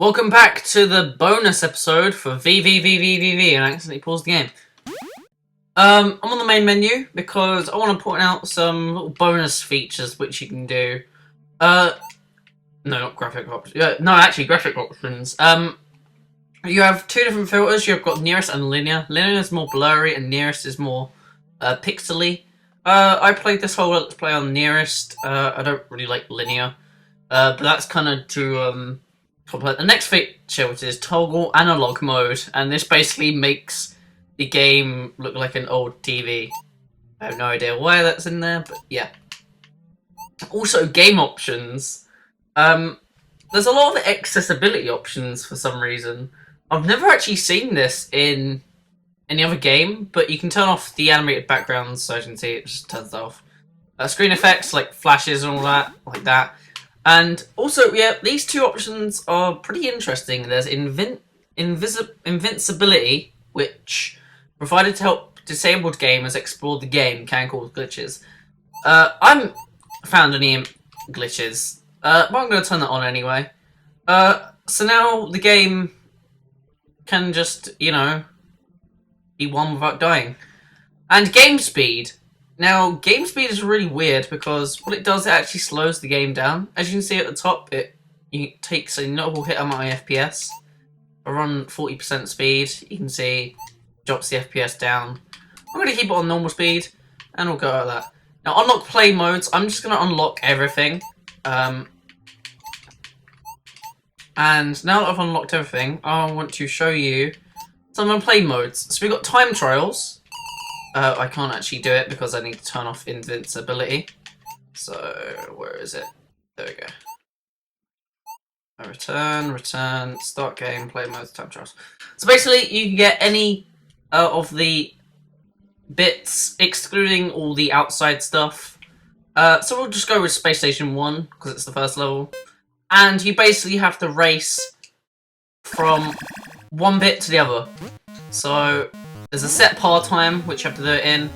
Welcome back to the bonus episode for VVVVVV, and I accidentally paused the game. I'm on the main menu because I want to point out some little bonus features which you can do. No, not graphic options. No, actually, graphic options. You have two different filters. You've got nearest and linear. Linear is more blurry, and nearest is more pixely. I played this whole let's play on nearest. I don't really like linear, but that's kind of to the next feature, which is toggle analog mode, and this basically makes the game look like an old TV. I have no idea why that's in there, but yeah. Also, game options. There's a lot of accessibility options for some reason. I've never actually seen this in any other game, but you can turn off the animated backgrounds, so as you can see, it just turns off. Screen effects, like flashes and all that, like that. And also, yeah, these two options are pretty interesting. There's invincibility, which, provided to help disabled gamers explore the game, can cause glitches. I haven't found any glitches, but I'm going to turn that on anyway. So now the game can just, you know, be won without dying. And game speed. Now, game speed is really weird because what it does, it actually slows the game down. As you can see at the top, it takes a notable hit on my FPS. I run 40% speed, you can see drops the FPS down. I'm going to keep it on normal speed, and we'll go at that. Now, unlock play modes. I'm just going to unlock everything. And now that I've unlocked everything, I want to show you some of my play modes. So we've got time trials. I can't actually do it because I need to turn off invincibility. So, where is it? There we go. Return, start game, play mode, time trials. So basically, you can get any of the bits, excluding all the outside stuff. So we'll just go with Space Station 1, because it's the first level. And you basically have to race from one bit to the other. So there's a set par time, which you have to do it in.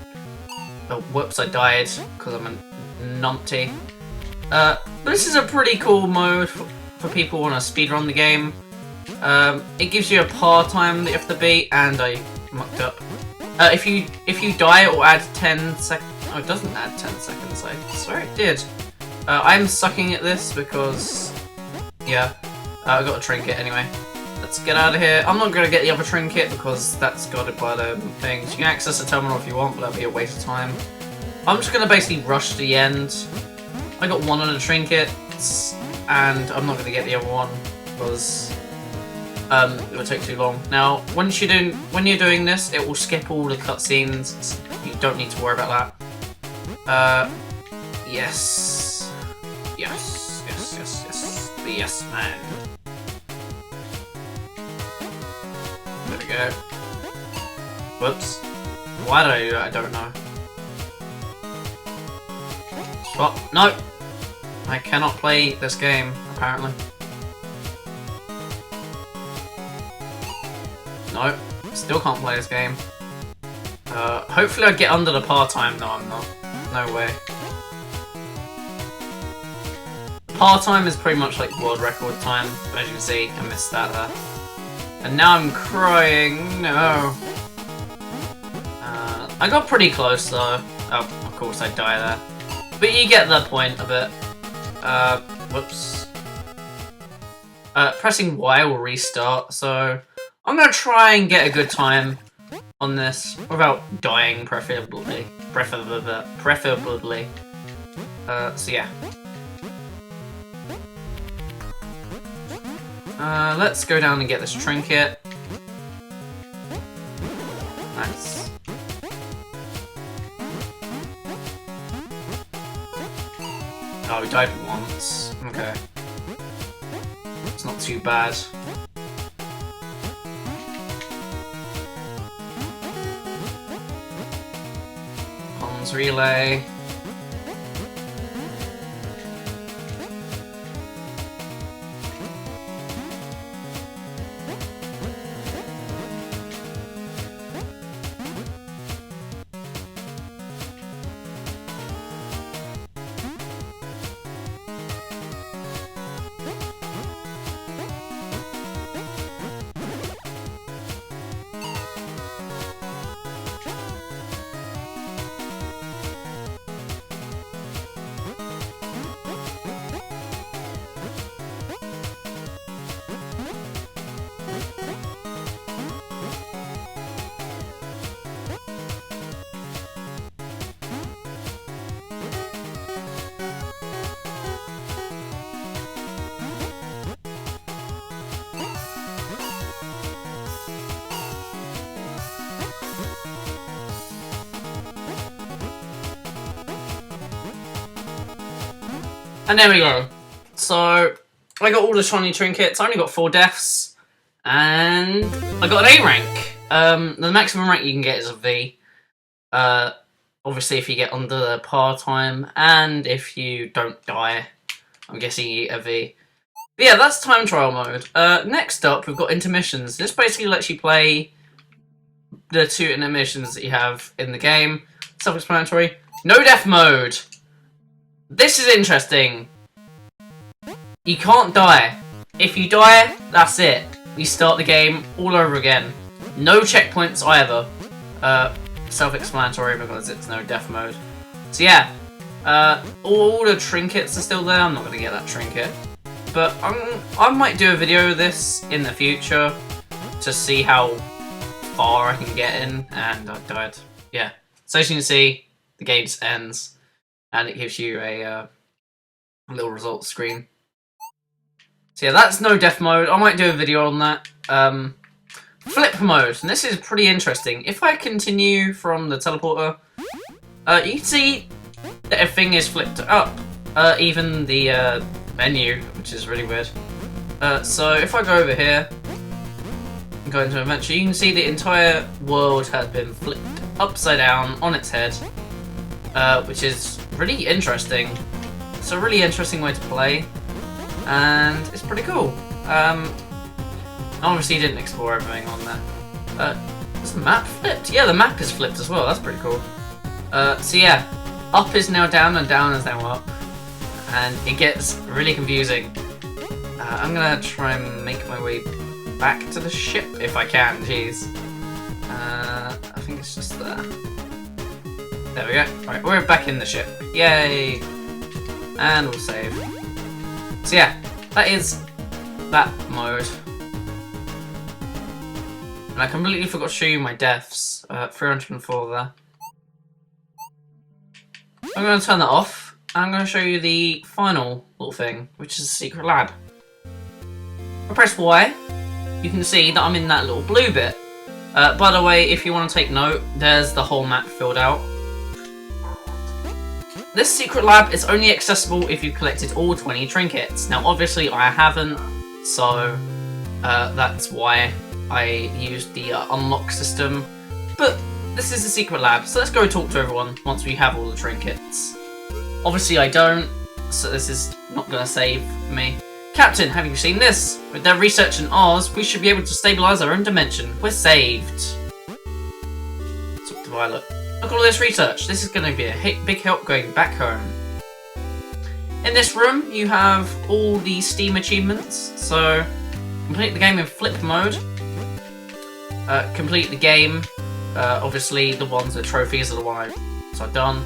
Oh, whoops, I died, because I'm a numpty. But this is a pretty cool mode for people who want to speedrun the game. It gives you a par time that you have to beat, and I mucked up. If you die, it will add 10 seconds. Oh, it doesn't add 10 seconds, I swear it did. I'm sucking at this because, yeah, I got a trinket anyway. Let's get out of here. I'm not going to get the other trinket because that's guarded by the things. You can access the terminal if you want, but that'll be a waste of time. I'm just going to basically rush to the end. I got one of the trinkets, and I'm not going to get the other one because it will take too long. Now, when you're doing this, it will skip all the cutscenes. So you don't need to worry about that. Yes. Yes. Yes. Yes. Yes. The yes man. There we go. Whoops. Why did I do that? I don't know. Swap. No! I cannot play this game, apparently. No. Still can't play this game. Hopefully I get under the par time. No, I'm not. No way. Par time is pretty much like world record time. As you can see, I missed that there. And now I'm crying. No. I got pretty close though. Oh, of course I die there. But you get the point of it. Whoops. Pressing Y will restart, so I'm gonna try and get a good time on this without dying, preferably. So yeah. Let's go down and get this trinket. Nice. Oh, we died once. Okay. It's not too bad. Comms relay. And there we go. So, I got all the shiny trinkets. I only got 4 deaths. And I got an A rank. The maximum rank you can get is a V. Obviously, if you get under the par time, and if you don't die, I'm guessing you get a V. But yeah, that's time trial mode. Next up, we've got intermissions. This basically lets you play the 2 intermissions that you have in the game. Self-explanatory. No death mode. This is interesting. You can't die. If you die, that's it. You start the game all over again. No checkpoints either. Self-explanatory because it's no death mode. So yeah, all the trinkets are still there. I'm not going to get that trinket. But I might do a video of this in the future to see how far I can get in. And I died. Yeah. So as you can see, the game just ends. And it gives you a little results screen. So yeah, that's no death mode. I might do a video on that. Flip mode, and this is pretty interesting. If I continue from the teleporter, you can see that everything is flipped up. Even the menu, which is really weird. So if I go over here and go into adventure, you can see the entire world has been flipped upside down on its head, which is really interesting. It's a really interesting way to play. And it's pretty cool. I obviously didn't explore everything on there. Is the map flipped? Yeah, the map is flipped as well. That's pretty cool. So yeah, up is now down and down is now up. And it gets really confusing. I'm gonna try and make my way back to the ship if I can. Jeez. I think it's just there. There we go. Right, we're back in the ship. Yay! And we'll save. So yeah, that is that mode. And I completely forgot to show you my deaths. 304 there. I'm going to turn that off. I'm going to show you the final little thing, which is a secret lab. If I press Y, you can see that I'm in that little blue bit. By the way, if you want to take note, there's the whole map filled out. This secret lab is only accessible if you've collected all 20 trinkets. Now obviously I haven't, so that's why I used the unlock system. But this is a secret lab, so let's go talk to everyone once we have all the trinkets. Obviously I don't, so this is not going to save me. Captain, have you seen this? With their research and ours, we should be able to stabilize our own dimension. We're saved. Talk to Violet. Look at all this research. This is going to be a big help going back home. In this room, you have all the Steam achievements. So, complete the game in flip mode. Complete the game. Obviously, the ones with trophies are the ones I've done.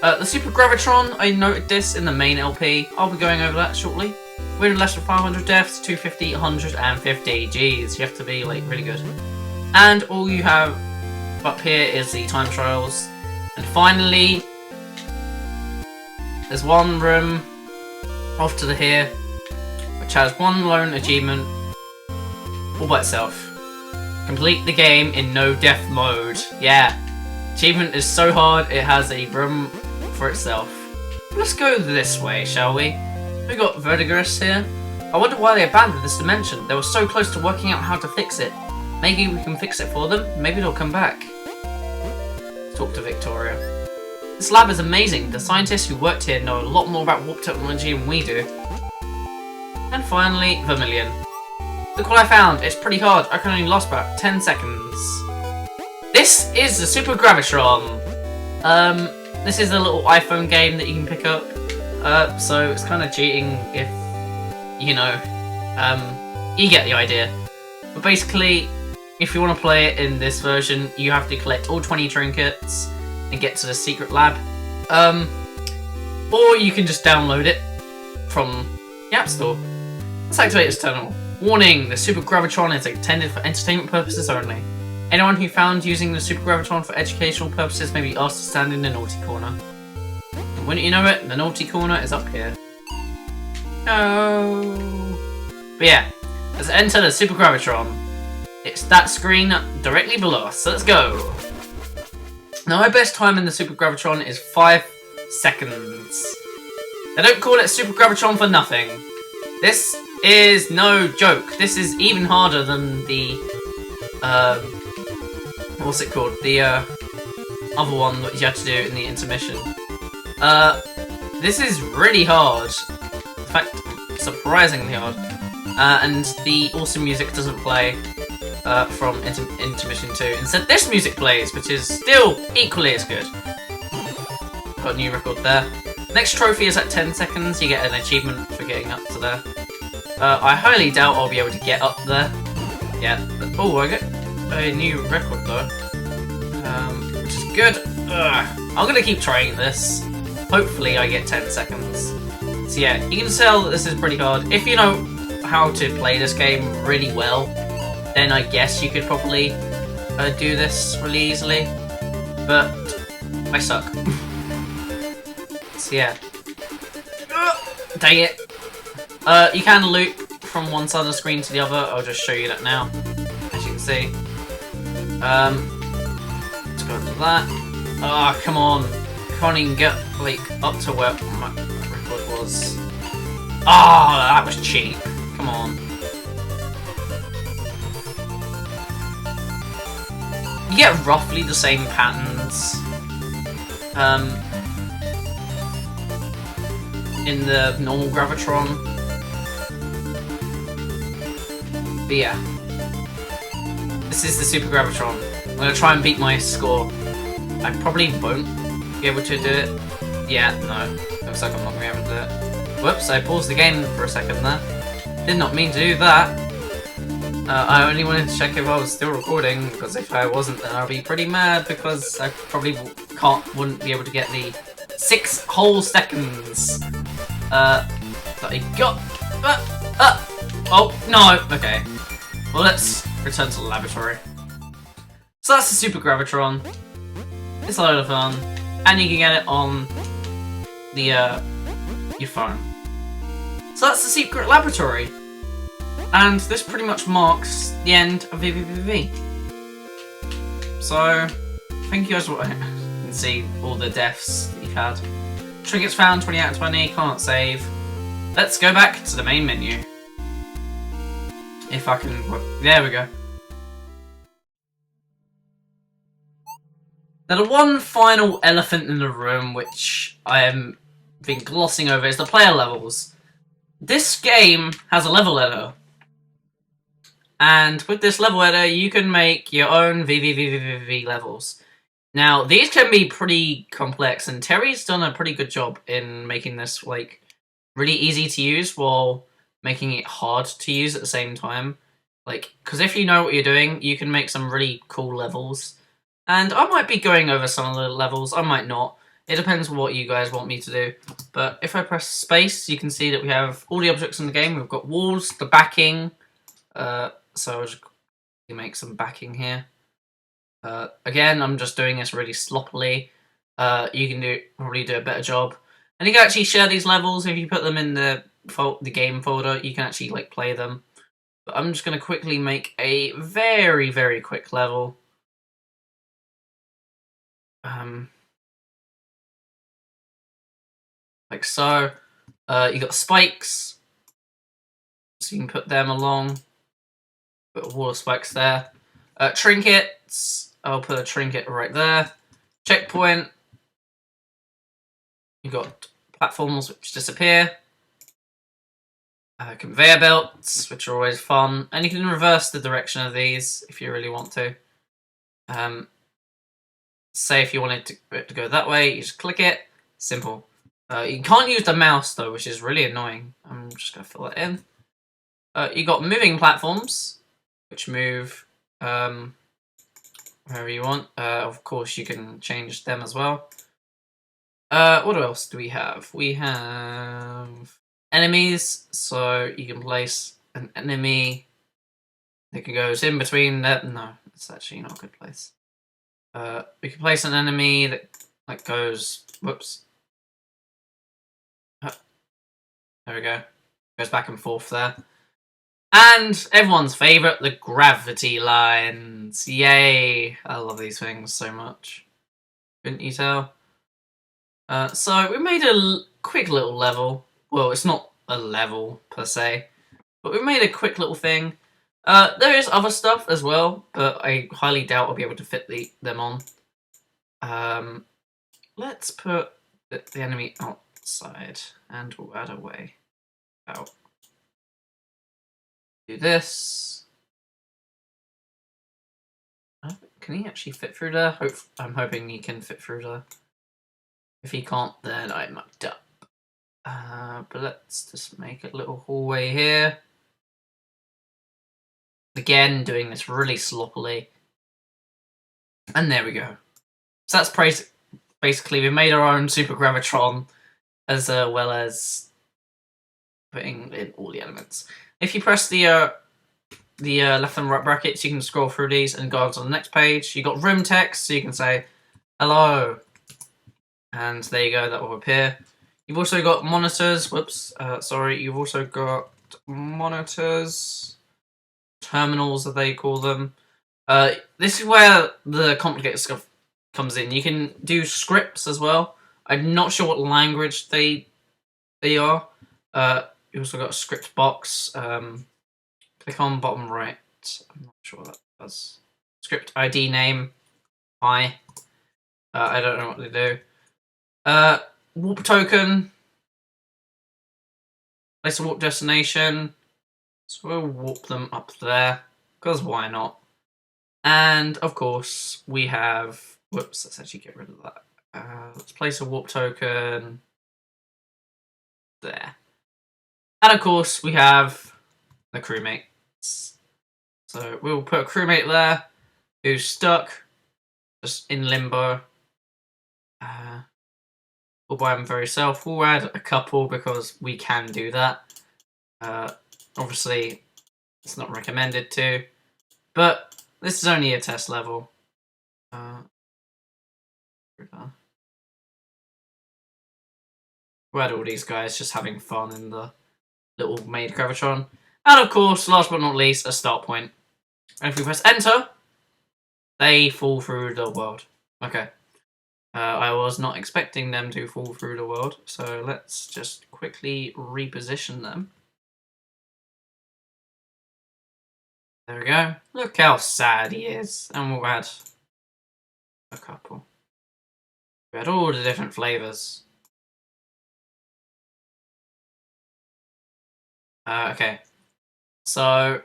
The Super Gravitron, I noted this in the main LP. I'll be going over that shortly. We're in less than 500 deaths, 250, 150. Jeez, you have to be like really good. And all you have up here is the time trials. And finally, there's one room off to the here, which has one lone achievement all by itself. Complete the game in no death mode. Yeah, achievement is so hard it has a room for itself. Let's go this way, shall we? We got Verdigris here. I wonder why they abandoned this dimension. They were so close to working out how to fix it. Maybe we can fix it for them. Maybe they'll come back. Let's talk to Victoria. This lab is amazing. The scientists who worked here know a lot more about warp technology than we do. And finally, Vermilion. Look what I found. It's pretty hard. I can only last about 10 seconds. This is the Super Gravitron. This is a little iPhone game that you can pick up. So it's kind of cheating if, you know, you get the idea. But basically, if you want to play it in this version, you have to collect all 20 trinkets and get to the secret lab. Or you can just download it from the App Store. Let's activate this terminal. Warning, the Super Gravitron is intended for entertainment purposes only. Anyone who found using the Super Gravitron for educational purposes may be asked to stand in the naughty corner. And wouldn't you know it, the naughty corner is up here. No. But yeah, let's enter the Super Gravitron. It's that screen directly below us, so let's go. Now my best time in the Super Gravitron is 5 seconds. They don't call it Super Gravitron for nothing. This is no joke. This is even harder than the, what's it called? The, other one that you had to do in the intermission. This is really hard. In fact, surprisingly hard. And the awesome music doesn't play from intermission 2. Instead, this music plays, which is still equally as good. Got a new record there. Next trophy is at 10 seconds. You get an achievement for getting up to there. I highly doubt I'll be able to get up there. Yeah. Oh, I get a new record though. Which is good. I'm gonna keep trying this. Hopefully I get 10 seconds. So yeah, you can tell that this is pretty hard. If you know how to play this game really well, then I guess you could probably do this really easily. But I suck. So yeah. Dang it. You can loop from one side of the screen to the other. I'll just show you that now. As you can see. Let's go to that. Ah, oh, come on. Can't even get like up to where my record was. Ah, oh, that was cheap. Come on. You get roughly the same patterns. In the normal Gravitron. But yeah. This is the Super Gravitron. I'm gonna try and beat my score. I probably won't be able to do it. Yeah, no. Looks like I'm not gonna be able to do it. Whoops, I paused the game for a second there. Did not mean to do that. I only wanted to check if I was still recording, because if I wasn't, then I'd be pretty mad, because I probably wouldn't be able to get the 6 whole seconds that I got. Oh, no, okay. Well, let's return to the laboratory. So that's the Super Gravitron. It's a lot of fun, and you can get it on the your phone. So that's the secret laboratory, and this pretty much marks the end of VVVV. So thank you guys for watching. You can see all the deaths that you've had. Trinkets found 20 out of 20. Can't save. Let's go back to the main menu. If I can. There we go. Now the one final elephant in the room which I have been glossing over is the player levels. This game has a level editor. And with this level editor you can make your own VVVVV levels. Now these can be pretty complex, and Terry's done a pretty good job in making this like really easy to use while making it hard to use at the same time. Like, because if you know what you're doing, you can make some really cool levels. And I might be going over some of the levels, I might not. It depends on what you guys want me to do. But if I press space, you can see that we have all the objects in the game. We've got walls, the backing. So I'll just make some backing here. Again, I'm just doing this really sloppily. You can probably do a better job. And you can actually share these levels. If you put them in the game folder, you can actually like play them. But I'm just going to quickly make a very, very quick level. Like so. You got spikes, so you can put them along. Put a wall of spikes there. Trinkets. I'll put a trinket right there. Checkpoint. You got platforms which disappear. Conveyor belts, which are always fun, and you can reverse the direction of these if you really want to. Say if you wanted it to go that way, you just click it. Simple. You can't use the mouse though, which is really annoying. I'm just going to fill that in. You got moving platforms, which move wherever you want. Of course, you can change them as well. What else do we have? We have enemies, so you can place an enemy that goes in between that. No, it's actually not a good place. We can place an enemy that like goes. Whoops. There we go. Goes back and forth there. And everyone's favourite, the gravity lines. Yay! I love these things so much. Couldn't you tell? So we made a quick little level. Well, it's not a level per se, but we made a quick little thing. There is other stuff as well, but I highly doubt I'll be able to fit them on. Let's put the enemy outside, and we'll add a way out. Do this. Can he actually fit through there? I'm hoping he can fit through there. If he can't, then I mucked up. But let's just make a little hallway here. Again, doing this really sloppily. And there we go. So that's basically, we made our own Super Gravitron, as well as putting in all the elements. If you press the left and right brackets, you can scroll through these and go on to the next page. You got room text, so you can say hello, and there you go. That will appear. You've also got monitors. Whoops, sorry. You've also got monitors, terminals, as they call them. This is where the complicated stuff comes in. You can do scripts as well. I'm not sure what language they are. You also got a script box. Click on bottom right. I'm not sure what that does. Script ID name. I don't know what they do. Warp token. Place a warp destination. So we'll warp them up there, because why not? And of course we have. Whoops, let's actually get rid of that. Let's place a warp token there. And of course we have the crewmates. So we'll put a crewmate there who's stuck, just in limbo. All by himself. We'll add a couple because we can do that. Obviously, it's not recommended to, but this is only a test level. We'll add all these guys just having fun in the little made Gravitron. And of course, last but not least, a start point. And if we press enter, they fall through the world. Okay. I was not expecting them to fall through the world, so let's just quickly reposition them. There we go. Look how sad he is. And we'll add a couple. We add all the different flavours. Okay. So,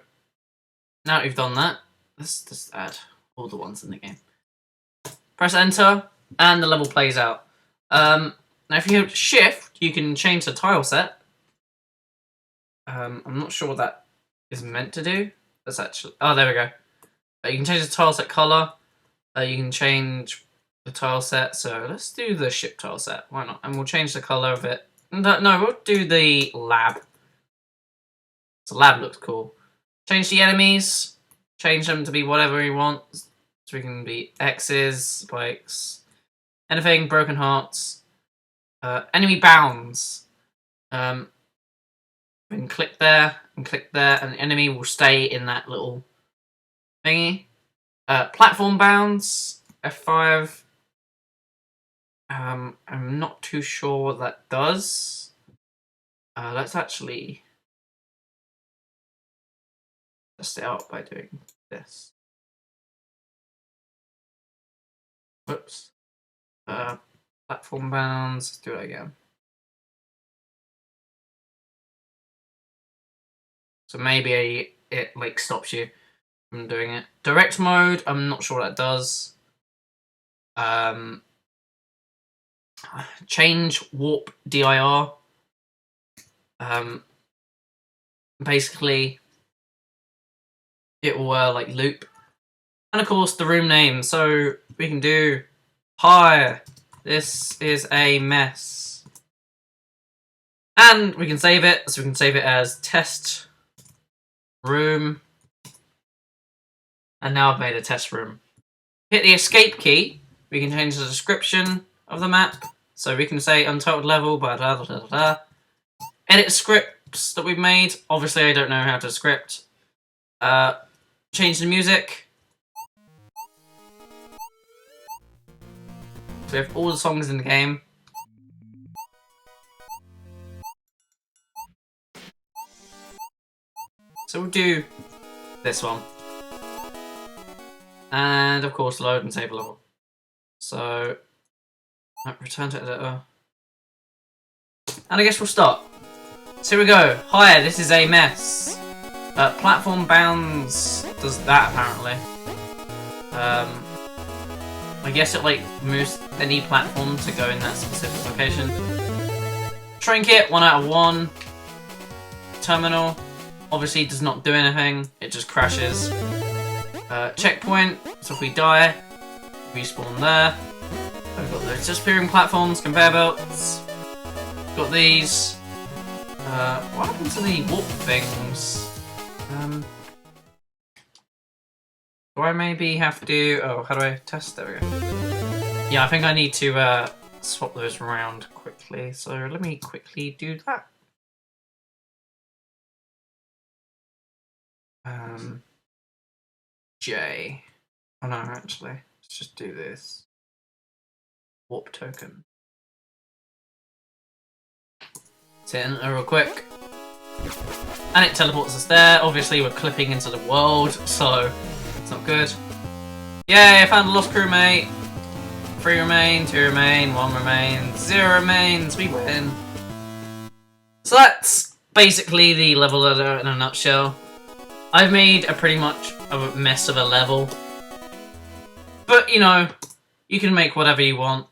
now that we've done that, let's just add all the ones in the game. Press enter, and the level plays out. Now if you hit shift, you can change the tile set. I'm not sure what that is meant to do. That's actually... Oh, there we go. You can change the tile set color. You can change the tile set. So let's do the ship tile set. Why not? And we'll change the color of it. No, we'll do the lab. So lab looks cool. Change the enemies. Change them to be whatever you want. So we can be X's, spikes, anything, broken hearts. Enemy bounds. We can click there and click there, and the enemy will stay in that little thingy. Platform bounds, F5. I'm not too sure what that does. Let's actually test it out by doing this. Whoops. Platform bounds. Let's do it again. So maybe it like stops you from doing it. Direct mode. I'm not sure what that does. Change warp dir. Basically, it will like loop. And of course, the room name. So we can do, hi, this is a mess. And we can save it. So we can save it as test room. And now I've made a test room. Hit the escape key. We can change the description of the map. So we can say untitled level, blah, blah, blah, blah, blah. Edit scripts that we've made. Obviously, I don't know how to script. Change the music. So we have all the songs in the game. So we'll do this one. And of course load and save a level. So return to editor. And I guess we'll start. So here we go. Hi, this is a mess. Platform bounds does that apparently. I guess it like moves any platform to go in that specific location. Trinket, 1 out of 1. Terminal, obviously does not do anything, it just crashes. Checkpoint, so if we die, respawn there. We've got those disappearing platforms, conveyor belts. Got these. What happened to the warp things? Do I maybe have to... Oh, how do I test? There we go. Yeah, I think I need to swap those around quickly. So let me quickly do that. J. Oh no, actually. Let's just do this. Warp token. Let's hit enter real quick. And it teleports us there. Obviously, we're clipping into the world, so it's not good. Yay, I found a lost crewmate. 3 remain, 2 remain, 1 remains, 0 remains. We win. So that's basically the level editor in a nutshell. I've made a pretty much of a mess of a level. But, you know, you can make whatever you want.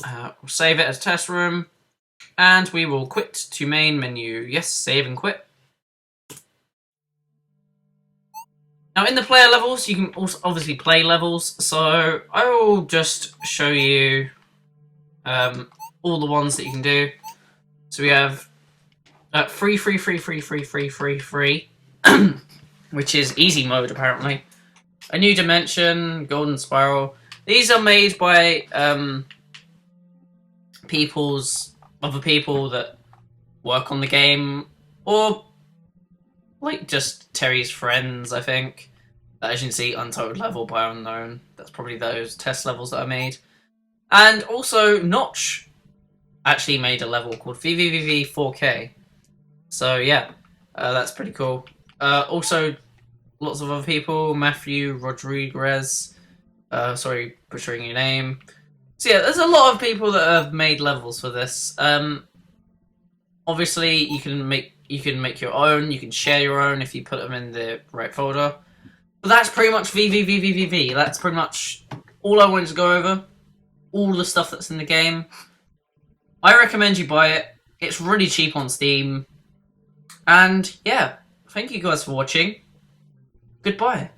We'll save it as test room. And we will quit to main menu. Yes, save and quit. Now in the player levels, you can also obviously play levels. So I will just show you all the ones that you can do. So we have free, which is easy mode apparently. A new dimension, golden spiral. These are made by other people that work on the game, or like just Terry's friends, I think. As you can see, untold level by unknown. That's probably those test levels that I made. And also Notch actually made a level called VVVVV 4K. So yeah, that's pretty cool. Also lots of other people, Matthew Rodriguez, sorry, butchering your name. So yeah, there's a lot of people that have made levels for this. Obviously, you can make your own. You can share your own if you put them in the right folder. But that's pretty much VVVVVV. That's pretty much all I wanted to go over. All the stuff that's in the game. I recommend you buy it. It's really cheap on Steam. And yeah, thank you guys for watching. Goodbye.